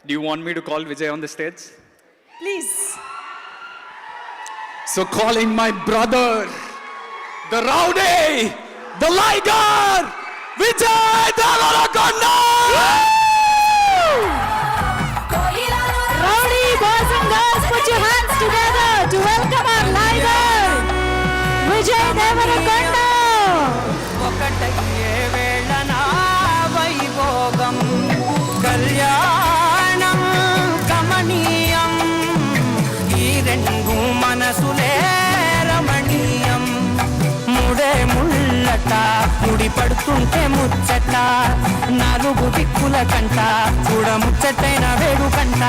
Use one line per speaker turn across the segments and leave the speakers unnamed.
Do you want me to call Vijay on the stage?
Please.
So calling my brother, the rowdy, the liger, Vijay Devarakonda!
Rowdy boys and girls, put your hands together to welcome our liger, Vijay Devarakonda.
ఒకటయ్యే వేళన Vaibhogam కళ్యాణం కమనీయం ఈ రెండు మనసులే రమణీయం ముడే ముళ్ళట ముడి పడుతుంటే ముచ్చట నాలుగు దిక్కుల కంట చూడ ముచ్చటైన వేడుకంట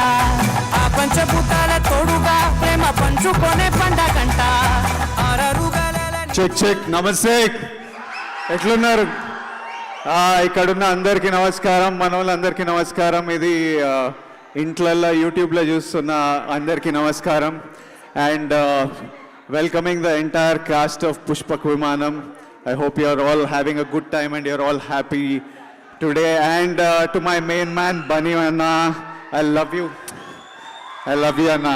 ఆ పంచభూతాల తోడుగా ప్రేమ పంచుకొనే పండగంట అరరుగల
చెక్ చెక్ నమస్తే ఎట్లున్నారు ఇక్కడున్న అందరికీ నమస్కారం మన వాళ్ళందరికీ నమస్కారం ఇది ఇంట్లల్లో యూట్యూబ్లో చూస్తున్న అందరికీ నమస్కారం and welcoming the entire cast of Pushpak Vimanam I hope you are all having a good time and you are all happy today and to my main man Bunny అన్న ఐ లవ్ యూ అన్న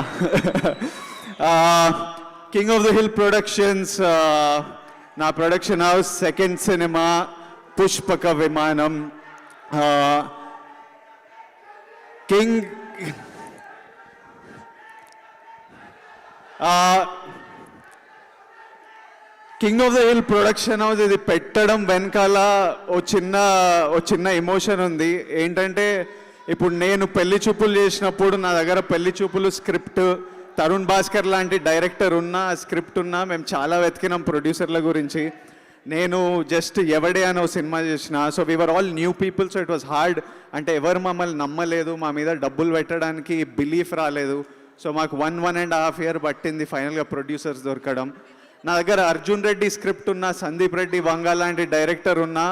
King of the Hill productions నా production house second cinema Pushpaka Vimanam King King of the Hill production house ఇది పెట్టడం వెనకాల ఓ చిన్న emotion ఉంది ఏంటంటే ఇప్పుడు నేను పెళ్లి చూపులు చేసినప్పుడు నా దగ్గర పెళ్లి చూపులు స్క్రిప్ట్ తరుణ్ భాస్కర్ లాంటి డైరెక్టర్ ఉన్నా స్క్రిప్ట్ ఉన్నా మేము చాలా వెతికినాం ప్రొడ్యూసర్ల గురించి నేను జస్ట్ ఎవడే అని ఒక సినిమా చేసిన so we're all new people so it was hard అంటే ఎవరు మమ్మల్ని నమ్మలేదు మా మీద డబ్బులు పెట్టడానికి బిలీఫ్ రాలేదు సో మాకు 1.5 year పట్టింది ఫైనల్గా ప్రొడ్యూసర్స్ దొరకడం నా దగ్గర అర్జున్ రెడ్డి స్క్రిప్ట్ ఉన్నా సందీప్ రెడ్డి వంగ లాంటి డైరెక్టర్ ఉన్నా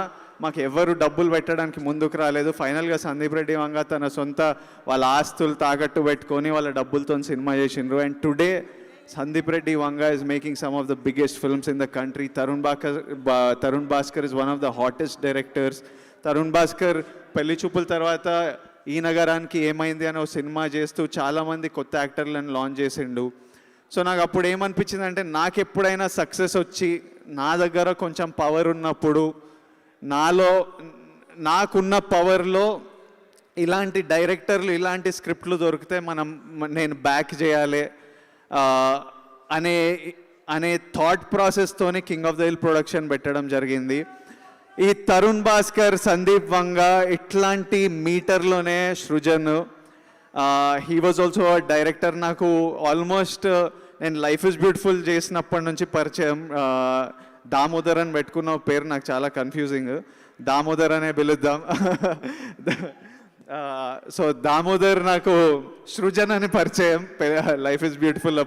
మాకు ఎవరు డబ్బులు పెట్టడానికి ముందుకు రాలేదు ఫైనల్గా సందీప్ రెడ్డి వంగ తన సొంత వాళ్ళ ఆస్తులు తాకట్టు పెట్టుకొని వాళ్ళ డబ్బులతో సినిమా చేసిండ్రు and today Sandeep Reddy Vanga is making some of the biggest films in the country. Tarun Bhaskar is one of the hottest directors. Tarun Bhaskar పెళ్లి చూపుల తర్వాత ఈ నగరానికి ఏమైంది అని ఒక సినిమా చేస్తూ చాలామంది కొత్త యాక్టర్లను లాంచ్ చేసిండు సో నాకు అప్పుడు ఏమనిపించింది అంటే నాకు ఎప్పుడైనా సక్సెస్ వచ్చి నా దగ్గర కొంచెం పవర్ ఉన్నప్పుడు నాకున్న పవర్లో ఇలాంటి డైరెక్టర్లు ఇలాంటి స్క్రిప్ట్లు దొరికితే నేను బ్యాక్ చేయాలి అనే థాట్ ప్రాసెస్తోనే King of the Hill production పెట్టడం జరిగింది ఈ తరుణ్ భాస్కర్ సందీప్ వంగ ఇట్లాంటి మీటర్లోనే Srujan he was also director నాకు ఆల్మోస్ట్ నేను లైఫ్ ఇస్ బ్యూటిఫుల్ చేసినప్పటి నుంచి పరిచయం దామోదర్ అని పెట్టుకున్న పేరు నాకు చాలా కన్ఫ్యూజింగ్ దామోదర్ అనే పిలుద్దాం సో దామోదర్ నాకు సృజన్ అని పరిచయం లైఫ్ ఇస్ బ్యూటిఫుల్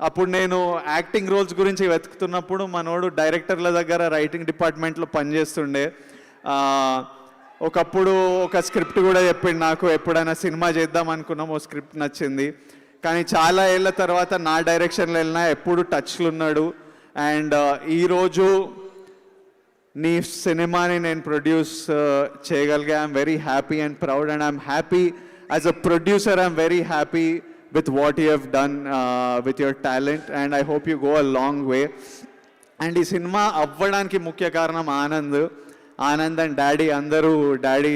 అప్పుడు నేను యాక్టింగ్ రోల్స్ గురించి వెతుకుతున్నప్పుడు మనోడు డైరెక్టర్ల దగ్గర రైటింగ్ డిపార్ట్మెంట్లో పనిచేస్తుండే ఒకప్పుడు ఒక స్క్రిప్ట్ కూడా చెప్పిండు నాకు ఎప్పుడైనా సినిమా చేద్దాం అనుకున్నాం ఓ స్క్రిప్ట్ నచ్చింది కానీ చాలా ఏళ్ళ తర్వాత నా డైరెక్షన్లో వెళ్ళినా ఎప్పుడు టచ్లో ఉన్నాడు అండ్ ఈరోజు నీ సినిమాని నేను ప్రొడ్యూస్ చేయగలిగా I'm very happy and proud and I'm happy as a producer I'm very happy with what you have done with your talent and I hope you go a long way and ఈ cinema అవ్వడానికి ముఖ్య కారణం Anand and daddy అందరూ daddy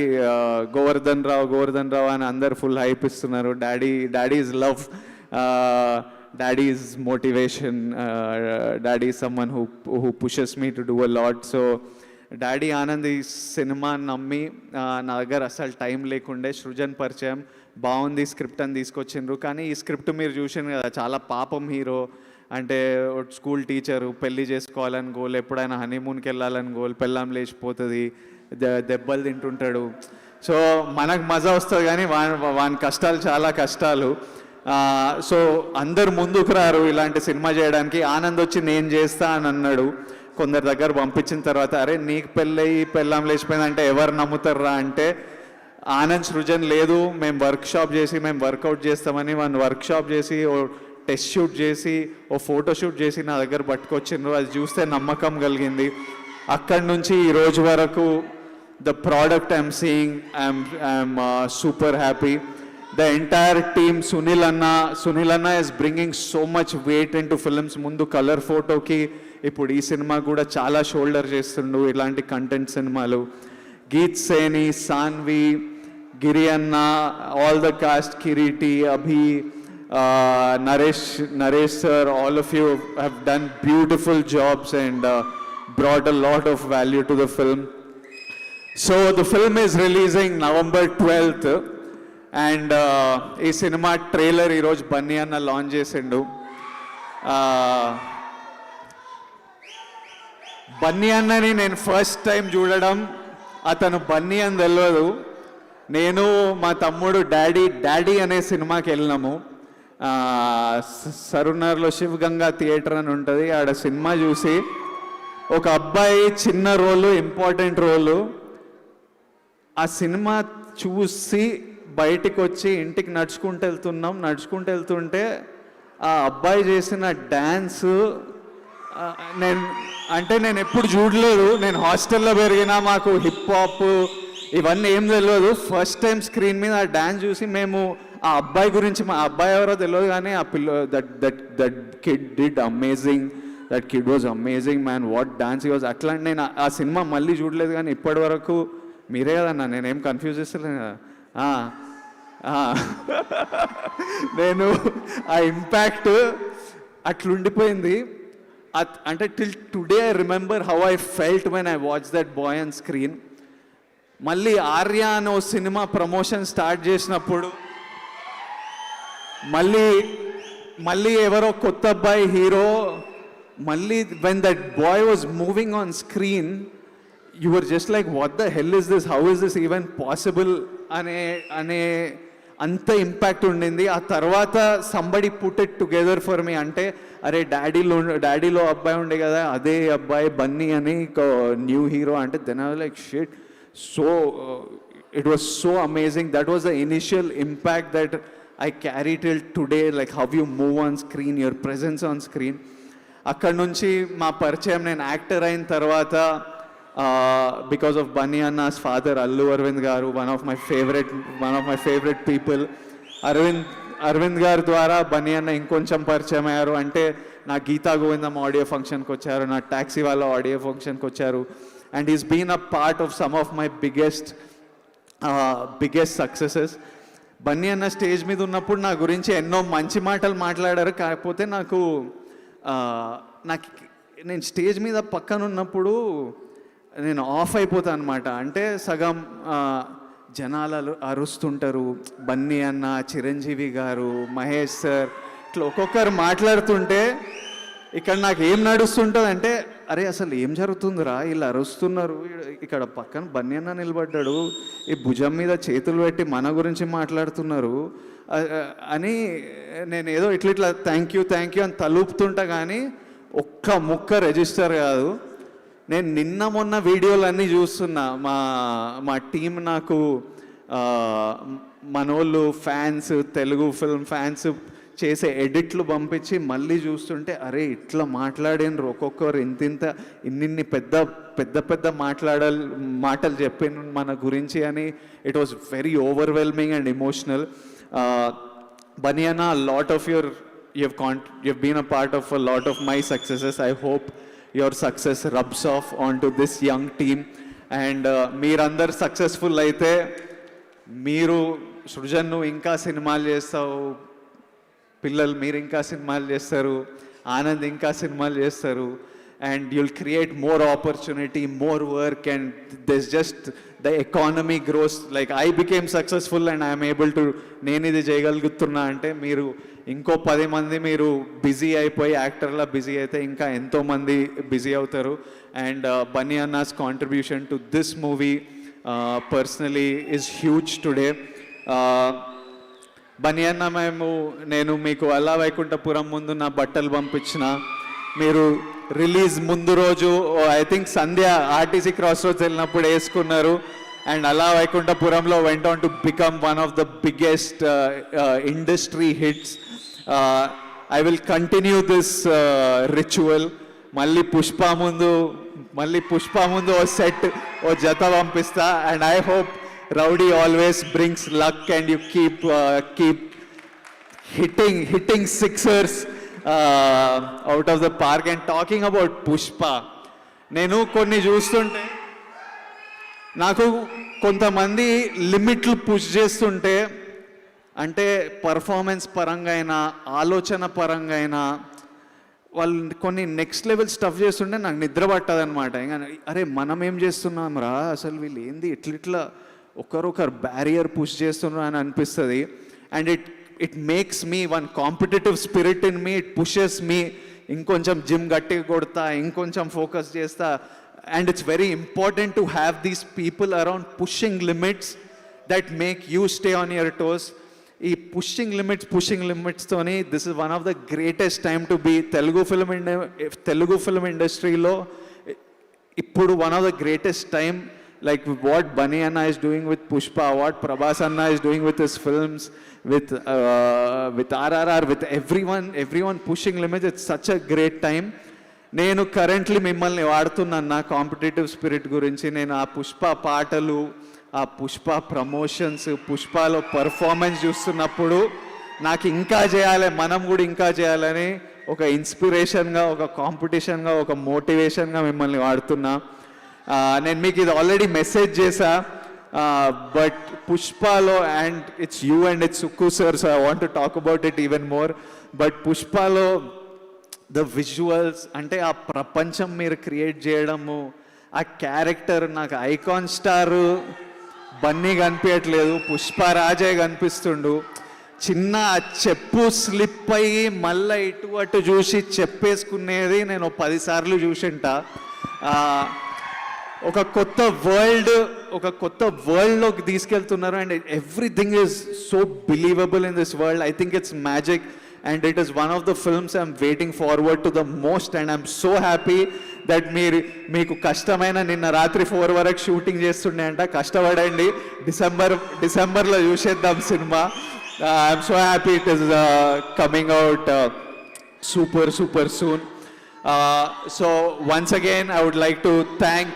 Govardhan రావు అని అందరు full hype ఇస్తున్నారు daddy is love daddy is motivation daddy is someone who pushes me to do a lot so daddy Anand ఈ cinema నమ్మి నా దగ్గర అసలు టైం లేకుండే సృజన్ పరిచయం బాగుంది స్క్రిప్ట్ అని తీసుకొచ్చిండ్రు కానీ ఈ స్క్రిప్ట్ మీరు చూసిండ్రు కదా చాలా పాపం హీరో అంటే స్కూల్ టీచరు పెళ్లి చేసుకోవాలని గోల్ ఎప్పుడైనా హనీమూన్కి వెళ్ళాలని గోల్ పెళ్ళాం లేచిపోతుంది దెబ్బలు తింటుంటాడు సో మనకు మజా వస్తుంది కానీ వాని కష్టాలు చాలా కష్టాలు సో అందరు ముందుకు రారు ఇలాంటి సినిమా చేయడానికి ఆనంద్ వచ్చి నేను చేస్తా అని అన్నాడు కొందరి దగ్గర పంపించిన తర్వాత అరే నీకు పెళ్ళాం లేచిపోయిందంటే ఎవరు నమ్ముతారా అంటే ఆనంద్ సృజన్ లేదు మేము వర్క్షాప్ చేసి మేము వర్కౌట్ చేస్తామని వర్క్షాప్ చేసి ఓ టెస్ట్ షూట్ చేసి ఓ ఫోటో షూట్ చేసి నా దగ్గర పట్టుకొచ్చిండ్రు అది చూస్తే నమ్మకం కలిగింది అక్కడి నుంచి ఈ రోజు వరకు the product I'm seeing, I'm super happy. the entire team, Sunil Anna is bringing so much weight into films. ముందు కలర్ ఫోటోకి ఇప్పుడు ఈ సినిమా కూడా చాలా షోల్డర్ చేస్తుండు ఇలాంటి కంటెంట్ సినిమాలు. గీత్ సేని, సాన్వి, గిరి అన్న, all the cast, Kireeti, Abhi, Naresh sir, all of you have done beautiful jobs and brought a lot of value to the film. So the film is releasing November 12th and ఈ cinema trailer ఈరోజు బన్నీ అన్న launch చేసిండు. బన్నీ అన్నని నేను first time చూడడం, అతను బన్నీ అని తెలియదు. నేను మా తమ్ముడు డాడీ అనే సినిమాకి వెళ్ళినాము. సరునర్లో శివగంగా థియేటర్ అని ఉంటుంది, ఆడ సినిమా చూసి ఒక అబ్బాయి చిన్న రోలు, ఇంపార్టెంట్ రోలు, ఆ సినిమా చూసి బయటికి వచ్చి ఇంటికి నడుచుకుంటూ వెళ్తుంటే ఆ అబ్బాయి చేసిన డ్యాన్స్ నేను ఎప్పుడు చూడలేదు. నేను హాస్టల్లో పెరిగినా, మాకు హిప్ హాప్ ఇవన్నీ ఏం తెలియదు. ఫస్ట్ టైం స్క్రీన్ మీద ఆ డ్యాన్స్ చూసి మేము ఆ అబ్బాయి గురించి, మా అబ్బాయి ఎవరో తెలియదు కానీ ఆ that kid did amazing, that kid was amazing man, what dance was. అట్లా నేను ఆ సినిమా మళ్ళీ చూడలేదు కానీ ఇప్పటి వరకు మీరే కదన్నా, నేనేం కన్ఫ్యూజ్ చేస్తలేను కదా. నేను ఆ ఇంపాక్ట్ అట్లుండిపోయింది. అంటే till today I remember how I felt when I watch that boy on screen. మళ్ళీ ఆర్య అనే సినిమా ప్రమోషన్ స్టార్ట్ చేసినప్పుడు మళ్ళీ ఎవరో కొత్త అబ్బాయి హీరో, మళ్ళీ when that boy was moving on screen you were just like what the hell is this, how is this even possible అనే అంత ఇంపాక్ట్ ఉండింది. ఆ తర్వాత somebody put it together for me, అంటే అరే డాడీలో అబ్బాయి ఉండే కదా, అదే అబ్బాయి బన్నీ అని న్యూ హీరో అంటే then I was like shit. So it was so amazing. That was the initial impact that I carry till today, like how you move on screen, your presence on screen. అక్కడ నుంచి మా పరిచయం, నేను actor అయిన తర్వాత because of Bunny అన్నాస్ father Allu Aravind గారు, one of my favourite people. Aravind గారి ద్వారా బన్నీ అన్న ఇంకొంచెం పరిచయం అయ్యారు. అంటే నా గీతా గోవిందం ఆడియో ఫంక్షన్కి వచ్చారు, నా ట్యాక్సీ వాళ్ళ ఆడియో ఫంక్షన్కి వచ్చారు. And he's been a part of some of my biggest successes. Bunny అన్న స్టేజ్ మీద ఉన్నప్పుడు నా గురించి ఎన్నో మంచి మాటలు మాట్లాడారు. కాకపోతే నాకు నేను స్టేజ్ మీద పక్కన ఉన్నప్పుడు నేను ఆఫ్ అయిపోతాను అనమాట. అంటే సగం జనాలు అరుస్తుంటారు, బన్నీ అన్న, చిరంజీవి గారు, మహేష్ సార్, ఇట్లా ఒక్కొక్కరు మాట్లాడుతుంటే ఇక్కడ నాకు ఏం నడుస్తుంటుంది అంటే, అరే అసలు ఏం జరుగుతుందిరా, వీళ్ళు అరుస్తున్నారు, ఇక్కడ పక్కన బన్నీ అన్న నిలబడ్డాడు, ఈ భుజం మీద చేతులు పెట్టి మన గురించి మాట్లాడుతున్నారు అని నేను ఏదో ఇట్లా థ్యాంక్ యూ అని తలుపుతుంటా కానీ ఒక్క ముక్క రిజిస్టర్ కాదు. నేను నిన్న మొన్న వీడియోలన్నీ చూస్తున్నా, మా టీం నాకు మనోళ్ళు ఫ్యాన్స్, తెలుగు ఫిల్మ్ ఫ్యాన్స్ చేసే ఎడిట్లు పంపించి మళ్ళీ చూస్తుంటే అరే ఇట్లా మాట్లాడినరు ఒక్కొక్కరు ఇన్ని పెద్ద మాటలు చెప్పిన మన గురించి అని. It was very overwhelming and emotional. Bunny అన్న, lot of you've been a part of a lot of my successes. I hope your success rubs off onto this young team and మీరందరు సక్సెస్ఫుల్ అయితే, మీరు సృజన్ నువ్వు ఇంకా సినిమాలు చేస్తావు, పిల్లలు మీరు ఇంకా సినిమాలు చేస్తారు, ఆనంద్ ఇంకా సినిమాలు చేస్తారు, and you'll create more opportunity, more work, and there's just the economy grows. Like I became successful and I am able to, నేను ఇది చేయగలుగుతున్నా అంటే మీరు ఇంకో 10 మంది మీరు బిజీ అయిపోయి యాక్టర్లా బిజీ అయితే ఇంకా ఎంతోమంది బిజీ అవుతారు. అండ్ బన్నీ అన్నాస్ contribution to this movie personally is huge today. Bunny అన్న, నేను మీకు అలా వైకుంఠపురం ముందు నా బట్టలు పంపించిన, మీరు రిలీజ్ ముందు రోజు I think Sandhya RTC cross roads వెళ్ళినప్పుడు వేసుకున్నారు. అండ్ అలా వైకుంఠపురంలో went on to become one of the biggest industry hits. I will continue this ritual. మళ్ళీ పుష్ప ముందు ఓ సెట్ ఓ జత పంపిస్తా. And I hope Rowdy always brings luck, and you keep hitting sixers out of the park. And talking about Pushpa, నేను కొన్ని చూస్తుంటే నాకు కొంతమంది లిమిట్లు పుష్ చేస్తుంటే, అంటే పర్ఫార్మెన్స్ పరంగా అయినా ఆలోచన పరంగా అయినా వాళ్ళు కొన్ని నెక్స్ట్ లెవెల్ స్టఫ్ చేస్తుంటే నాకు నిద్ర పట్టదనమాట. ఇంకా అరే మనం ఏం చేస్తున్నాం రా, అసలు వీళ్ళు ఏంది ఇట్లా ఒకరొకరు బ్యారియర్ పుష్ చేస్తున్నారు అని అనిపిస్తుంది. And it makes me one competitive spirit in me, it pushes me ఇంకొంచెం జిమ్ గట్టిగా కొడతా, ఇంకొంచెం ఫోకస్ చేస్తా. And it's very important to have these people around pushing limits that make you stay on your toes. ఈ pushing లిమిట్స్తోని this is one of the greatest time to be Telugu film ఇండస్ట్రీలో. ఇప్పుడు one of the greatest time, like what Bunny Anna is doing with Pushpa, what Prabhas Anna is doing with his films, with RRR, with everyone pushing limits. It's such a great time. నేను currently మిమ్మల్ని వాడుతున్నాను నా competitive spirit గురించి. నేను ఆ పుష్ప పాటలు, ఆ Pushpa promotions, పుష్పలో performance చూస్తున్నప్పుడు నాకు ఇంకా చేయాలి, మనం కూడా ఇంకా చేయాలని ఒక ఇన్స్పిరేషన్గా, ఒక కాంపిటీషన్గా, ఒక మోటివేషన్గా మిమ్మల్ని వాడుతున్నా. నేను మీకు ఇది ఆల్రెడీ మెసేజ్ చేశా, బట్ పుష్పలో, and it's you and it's Sukku sir, so I want to talk about it even more. But పుష్పలో ద విజువల్స్, అంటే ఆ ప్రపంచం మీరు క్రియేట్ చేయడము, ఆ క్యారెక్టర్, నాకు ఐకాన్ స్టార్ బన్నీ కనిపించట్లేదు, పుష్పరాజే కనిపిస్తుండు. చిన్న చెప్పు స్లిప్ అయ్యి మళ్ళీ ఇటు అటు చూసి చెప్పేసుకునేది నేను 10 సార్లు చూసింటా. ఒక కొత్త వరల్డ్లోకి తీసుకెళ్తున్నారు. And everything is so believable in this world. I think it's magic, and it is one of the films I'm waiting forward to the most. And I'm so happy that మీకు కష్టమైన నిన్న రాత్రి 4 వరకు షూటింగ్ చేస్తుండే అంట. కష్టపడండి, డిసెంబర్లో చూసేద్దాం cinema. I'm so happy it is coming out super soon. So once again I would like to thank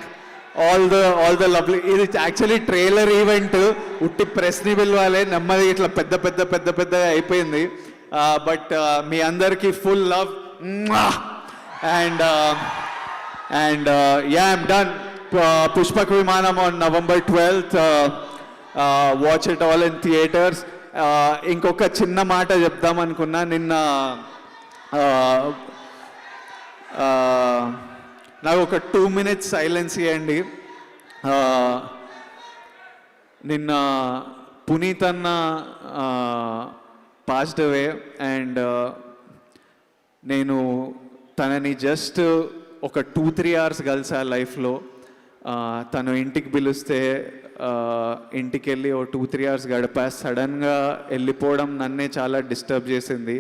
all the lovely, ఇది యాక్చువల్లీ ట్రైలర్ ఈవెంట్, ఉట్టి ప్రెస్ని పిలవాలి, నెమ్మది ఇట్లా పెద్దగా అయిపోయింది. బట్ మీ అందరికీ full love, and yeah, I'm done. Pushpaka Vimanam on November 12th. Watch it all in theatres. ఇంకొక చిన్న మాట చెప్దాం అనుకున్నా. నిన్న నాకు ఒక 2 minutes సైలెన్స్ ఇవ్వండి. నిన్న పునీత్ అన్న పాస్డ్ అవే, అండ్ నేను తనని జస్ట్ ఒక 2-3 hours కలిసా లైఫ్లో. తను ఇంటికి పిలిస్తే ఇంటికి వెళ్ళి ఓ 2-3 hours గడిపా. సడన్గా వెళ్ళిపోవడం నన్నే చాలా డిస్టర్బ్ చేసింది.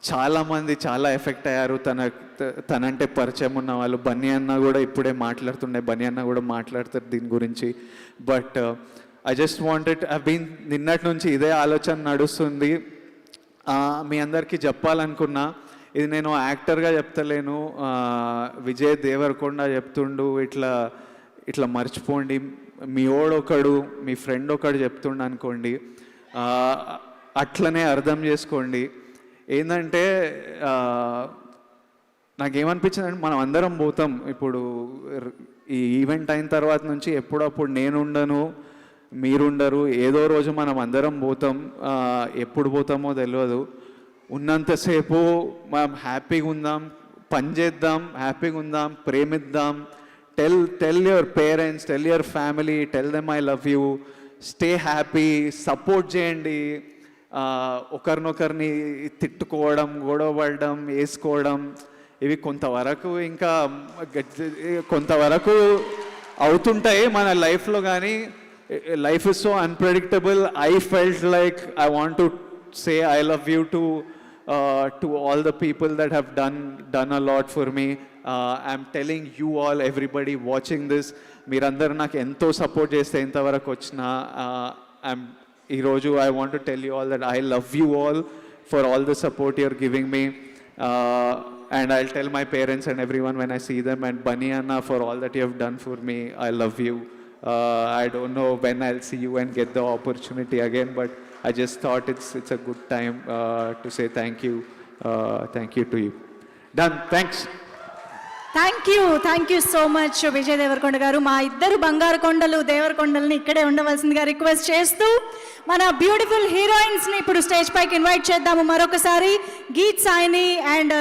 చాలామంది చాలా ఎఫెక్ట్ అయ్యారు. తనంటే పరిచయం ఉన్న వాళ్ళు. బన్నీ అన్న కూడా ఇప్పుడే మాట్లాడుతుండే, బన్నీ అన్న కూడా మాట్లాడతారు దీని గురించి. బట్ ఐ జస్ట్ వాంటెడ్, నిన్నటి నుంచి ఇదే ఆలోచన నడుస్తుంది. మీ అందరికీ చెప్పాలనుకున్నా, ఇది నేను యాక్టర్గా చెప్తలేను, విజయ్ దేవరకొండ చెప్తుండు, ఇట్లా మర్చిపోండి, మీ ఒకడు, మీ ఫ్రెండ్ ఒకడు చెప్తుండు అనుకోండి, అట్లనే అర్థం చేసుకోండి. ఏంటంటే నాకేమనిపించిందంటే, మనం అందరం పోతాం. ఇప్పుడు ఈ ఈవెంట్ అయిన తర్వాత నుంచి ఎప్పుడప్పుడు నేనుండను, మీరుండరు, ఏదో రోజు మనం అందరం పోతాం. ఎప్పుడు పోతామో తెలియదు. ఉన్నంతసేపు మనం హ్యాపీగా ఉందాం, పని చేద్దాం, హ్యాపీగా ఉందాం, ప్రేమిద్దాం. Tell your parents, tell your family, tell them I love you, stay happy, support చేయండి. ఒకరినొకరిని తిట్టుకోవడం, గొడవపడడం, వేసుకోవడం, ఇవి కొంతవరకు ఇంకా కొంతవరకు అవుతుంటాయి మన లైఫ్లో. కానీ life is so unpredictable. I felt like I want to say I love you to all the people that have done a lot for me. I'm telling you all, everybody watching this, మీరందరూ నాకు ఎంతో support చేస్తే ఇంతవరకు వచ్చిన. ఈరోజు I want to tell you all that I love you all for all the support you're giving me. And I'll tell my parents and everyone when I see them, and Bunny Anna, for all that you have done for me, I love you. I don't know when I'll see you and get the opportunity again, but I just thought it's a good time to say thank you to you. Done. Thanks.
Thank you so much Vijay Deverakonda garu. మా ఇద్దరు బంగారు కొండలు దేవరకొండల్ని ఇక్కడే ఉండవలసిందిగా request చేస్తూ మన beautiful హీరోయిన్స్ని ఇప్పుడు stage పైకి invite చేద్దాము మరొకసారి. గీత్ సాయిని అండ్